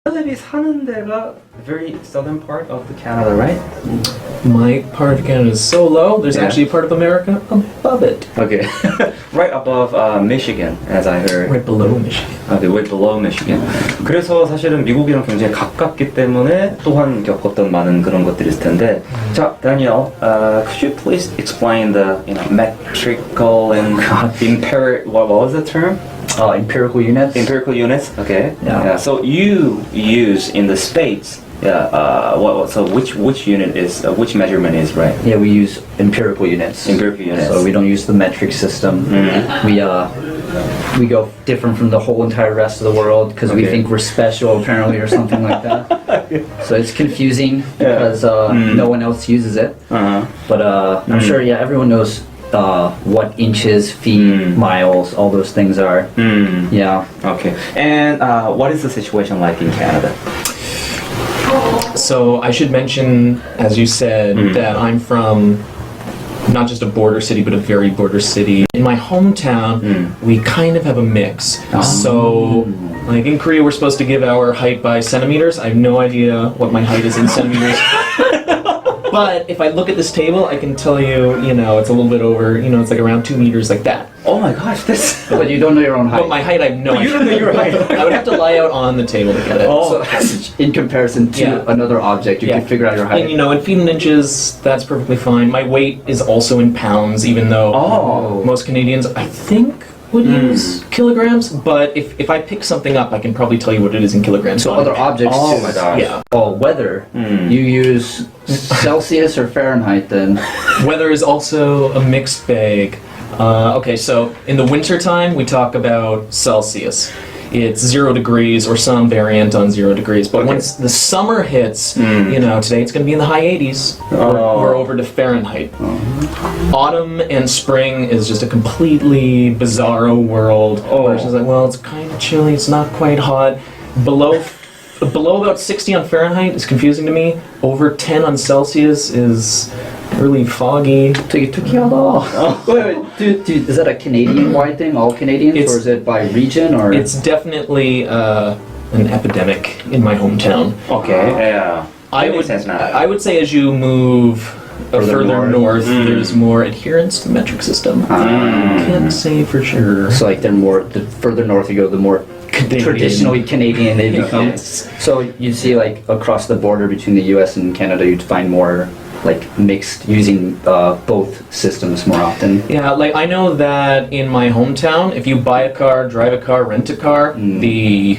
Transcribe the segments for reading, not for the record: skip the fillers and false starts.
사람들이 사는 데가 very southern part of the Canada, right? My part of Canada is so low, there's actually a part of America above it. Okay. Right above Michigan, as I heard. Right below Michigan. 네, right below Michigan. 그래서 사실은 미국이랑 굉장히 가깝기 때문에 또한 겪었던 많은 그런 것들이 있을 텐데. 자, Daniel, could you please explain the metrical and what was the term? Empirical units. Empirical units. Okay. Yeah. So you use in the States. So which unit is which measurement is right? Yeah, we use empirical units. Empirical units. So we don't use the metric system. We go different from the whole entire rest of the world because we think we're special apparently or something like that. So it's confusing because no one else uses it. But I'm sure everyone knows what inches, feet, miles, all those things are. Yeah. Okay. And what is the situation like in Canada? So I should mention, as you said, that I'm from not just a border city, but a very border city. In my hometown, we kind of have a mix. So, like in Korea, we're supposed to give our height by centimeters. I have no idea what my height is in centimeters. But if I look at this table, I can tell you, it's a little bit over, it's like around 2 meters, like that. Oh my gosh, that's... But you don't know your own height. But my height, I have no idea. You don't know your height. I would have to lie out on the table to get it. So in comparison to another object, you can figure out your height. And in feet and inches, that's perfectly fine. My weight is also in pounds, even though most Canadians, I think, would use kilograms. But if I pick something up, I can probably tell you what it is in kilograms. So other objects Oh too. my gosh. Yeah. Weather, you use Celsius or Fahrenheit then? Weather is also a mixed bag. Okay, so in the winter time, we talk about Celsius. It's 0 degrees or some variant on 0 degrees. But once the summer hits, today it's going to be in the high 80s. We're over to Fahrenheit. Autumn and spring is just a completely bizarro world. Where it's just like, well, it's kind of chilly, it's not quite hot. Below about 60 on Fahrenheit is confusing to me. Over 10 on Celsius is really foggy. 되게 특이하다. Wait, is that a Canadian-wide thing, all Canadians, or is it by region? Or it's definitely an epidemic in my hometown. Okay, yeah. I would say as you move further north, there's more adherence to the metric system. Can't say for sure. So like the further north you go, the more traditionally Canadian they become. So you see like across the border between the US and Canada, you'd find more like mixed, using both systems more often. Yeah, like I know that in my hometown, if you buy a car, drive a car, rent a car, the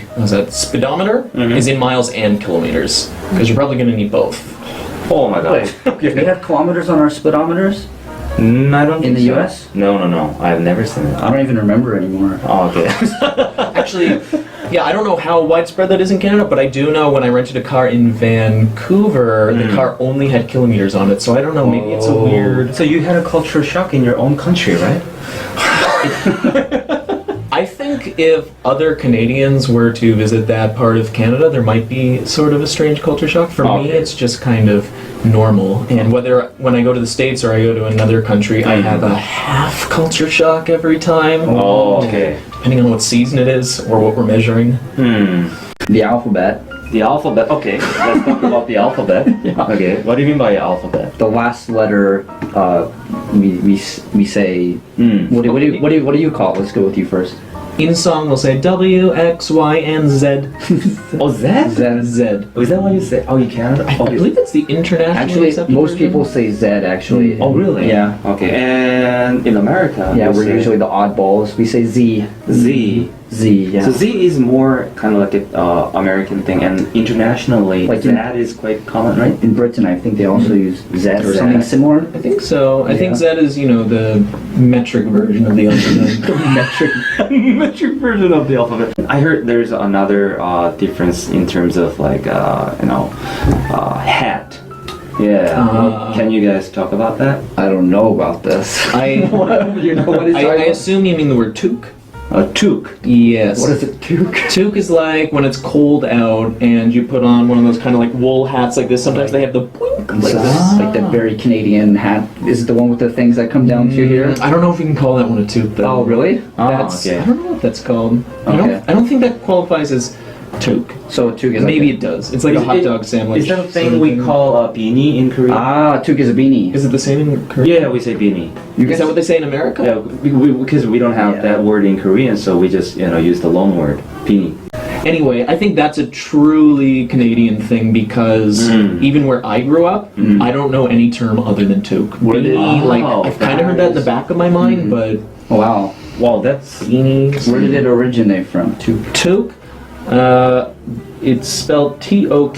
speedometer is in miles and kilometers, because you're probably going to need both. Oh my god. Wait, we have kilometers on our speedometers? I don't in think the so. US? No. I've never seen it. I don't even remember anymore. Oh, okay. Actually, yeah, I don't know how widespread that is in Canada, but I do know when I rented a car in Vancouver, the car only had kilometers on it, so I don't know, maybe it's a weird... So you had a culture shock in your own country, right? I think if other Canadians were to visit that part of Canada, there might be sort of a strange culture shock. For me, it's just kind of normal. And whether when I go to the States or I go to another country, I have a half culture shock every time. Oh, okay. Depending on what season it is or what we're measuring. The alphabet. The alphabet. Okay, let's talk about the alphabet. Okay, what do you mean by alphabet? The last letter, we say. What do you call it? Let's go with you first. In song, we'll say W, X, Y, and Z. Oh, Z? Z. Oh, is that what you say? Oh, you can? I believe that's the international. Actually, most people say Z. Actually. Oh, really? Yeah. Okay, and in America? Yeah, we're usually the oddballs. We say Z. Z. Z. Yeah. So Z is more kind of like an American thing, and internationally, like Z is quite common, right? In Britain, I think they also use Z or Z. something similar. I think so. I think Z is, the metric version of the alphabet. Metric version of the alphabet. I heard there's another difference in terms of like, hat. Yeah. Can you guys talk about that? I don't know about this. I I assume you mean the word toque. A toque. Yes. What is a toque? Toque is like when it's cold out and you put on one of those kind of like wool hats like this. Sometimes they have the boink like this. Like that very Canadian hat. Is it the one with the things that come down to here? I don't know if you can call that one a toque though. Oh, really? That's, okay. I don't know what that's called. Okay. I don't think that qualifies as toque. So toque is Maybe like it does. It's like a hot dog sandwich. Is that a sort thing of we call a beanie in Korea? toque is a beanie. Is it the same in Korea? Yeah, we say beanie. Is that what they say in America? Yeah, because we don't have Yeah. that word in Korean, so we just use the loan word beanie. Anyway, I think that's a truly Canadian thing because even where I grew up, I don't know any term other than toque. Beanie, like I've kind of heard that in the back of my mind, but Oh, wow. Wow, that's beanie, Where did it originate from? Toque. toque. It's spelled Toque.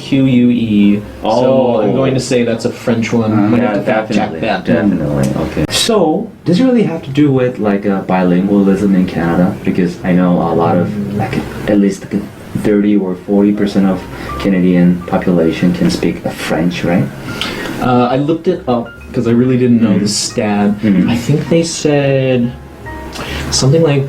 So I'm going to say that's a French one. Might have to fact check that. Definitely. Okay. So, does it really have to do with like bilingualism in Canada? Because I know a lot of, like, at least 30 or 40% of Canadian population can speak French, right? I looked it up because I really didn't know the stat. I think they said something like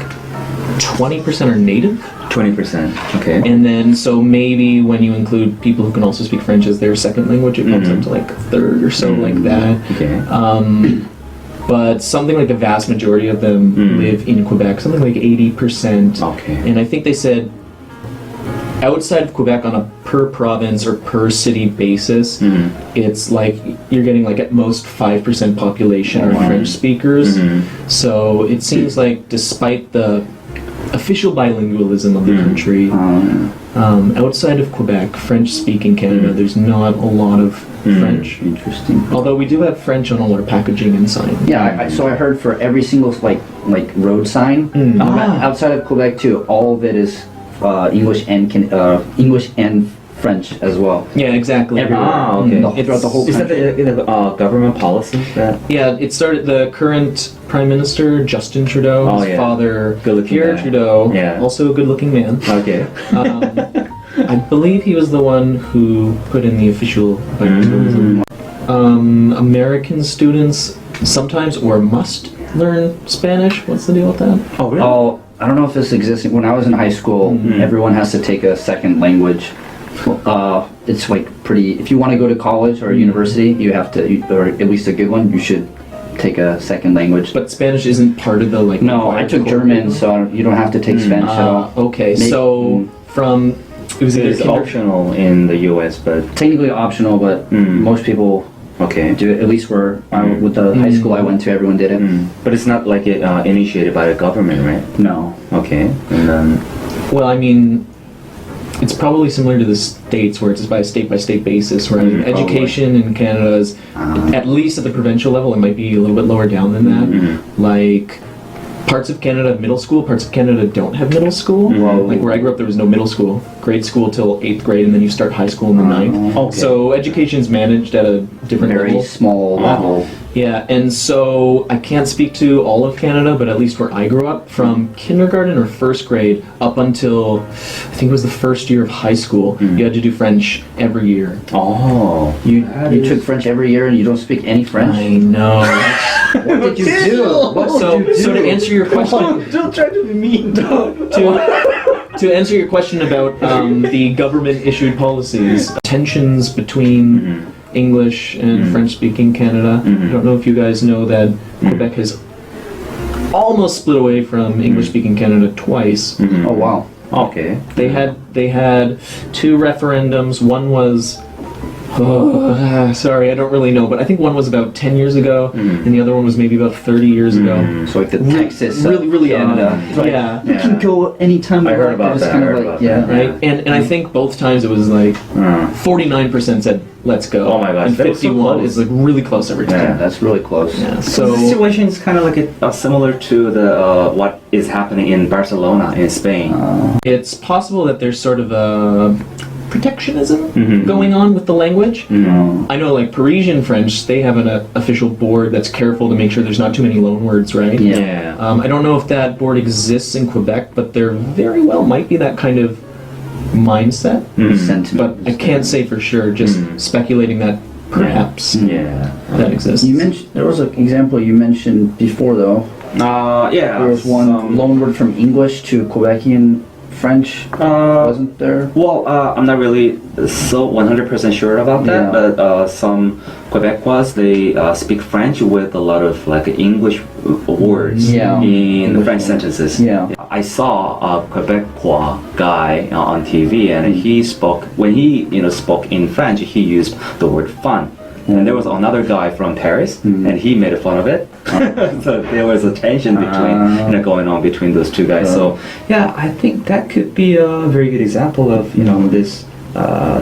20% are native. 20%. Okay. And then, so maybe when you include people who can also speak French as their second language, it bumps up to like a third or so, like that. Okay. But something like the vast majority of them live in Quebec, something like 80%. Okay. And I think they said outside of Quebec on a per province or per city basis, it's like you're getting like at most 5% population are French speakers. So it seems like despite the official bilingualism of the country, outside of Quebec, French-speaking Canada, there's not a lot of French. Interesting. Although we do have French on all our packaging and sign. Yeah, so I heard for every single like road sign outside of Quebec too, all of it is English and French as well. Yeah, exactly. Ah, okay. Throughout the whole Is that country. the government policy? That Yeah, it started, the current Prime Minister, Justin Trudeau, Oh, his yeah. father, Good-looking Pierre guy. Trudeau, Yeah. also a good-looking man. okay. I believe he was the one who put in the official bilingualism. American students sometimes or must learn Spanish. What's the deal with that? Oh, really? Oh, I don't know if this exists. When I was in high school, everyone has to take a second language. It's like pretty. If you want to go to college or university, you have to, or at least a good one. You should take a second language. But Spanish isn't part of the like. No, I took German, so you don't have to take Spanish at all. Okay, Maybe- so from it was either It's optional in the U.S., but Technically optional, but most people okay. do it. At least with the high school I went to, everyone did it. But it's not like initiated by the government, right? No. Okay. And then Well, I mean, it's probably similar to the States where it's by state basis, where education in Canada is, at least at the provincial level, it might be a little bit lower down than that. Like, parts of Canada have middle school, parts of Canada don't have middle school. Like where I grew up, there was no middle school. Grade school till 8th grade, and then you start high school in the 9th. Okay. So education's managed at a different Very level. small level. Yeah, and so I can't speak to all of Canada, but at least where I grew up, from kindergarten or first grade up until I think it was the first year of high school, you had to do French every year. oh, You took French every year and you don't speak any French? I know. What did you do? What did you do? So to answer your question, don't try to be mean. to answer your question about the government issued policies, tensions between English and French-speaking Canada. I don't know if you guys know that Quebec has almost split away from English-speaking Canada twice. Oh wow. Okay. They had two referendums. One was sorry, I don't really know, but I think one was about 10 years ago, and the other one was maybe about 30 years ago. So like the Texas, really Canada. yeah. You can go anytime. I heard about that. Right, and I think both times it was like 49% said let's go. Oh my gosh, and that was so 51 close. is like really close every time. Yeah, that's really close. Yeah, So the so situation is kind of like similar to the what is happening in Barcelona in Spain. it's possible that there's sort of a protectionism going on with the language. I know, like Parisian French, they have an official board that's careful to make sure there's not too many loan words, right? Yeah. I don't know if that board exists in Quebec, but there very well might be that kind of mindset. Sentiment. But I can't say for sure, just speculating that perhaps Yeah. that exists. You mentioned there was an example you mentioned before though. Yeah. There was one loan word from English to Quebecian French wasn't there? Well, I'm not really so 100% sure about that, Yeah. but some Quebecois, they speak French with a lot of like English words Yeah. in English French words. sentences. Yeah. I saw a Quebecois guy on TV, and he spoke, when he spoke in French, he used the word fun. And there was another guy from Paris, and he made fun of it. So there was a tension between, going on between those two guys. So yeah, I think that could be a very good example of this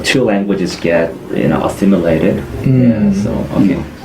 two languages get assimilated. Yeah. So okay.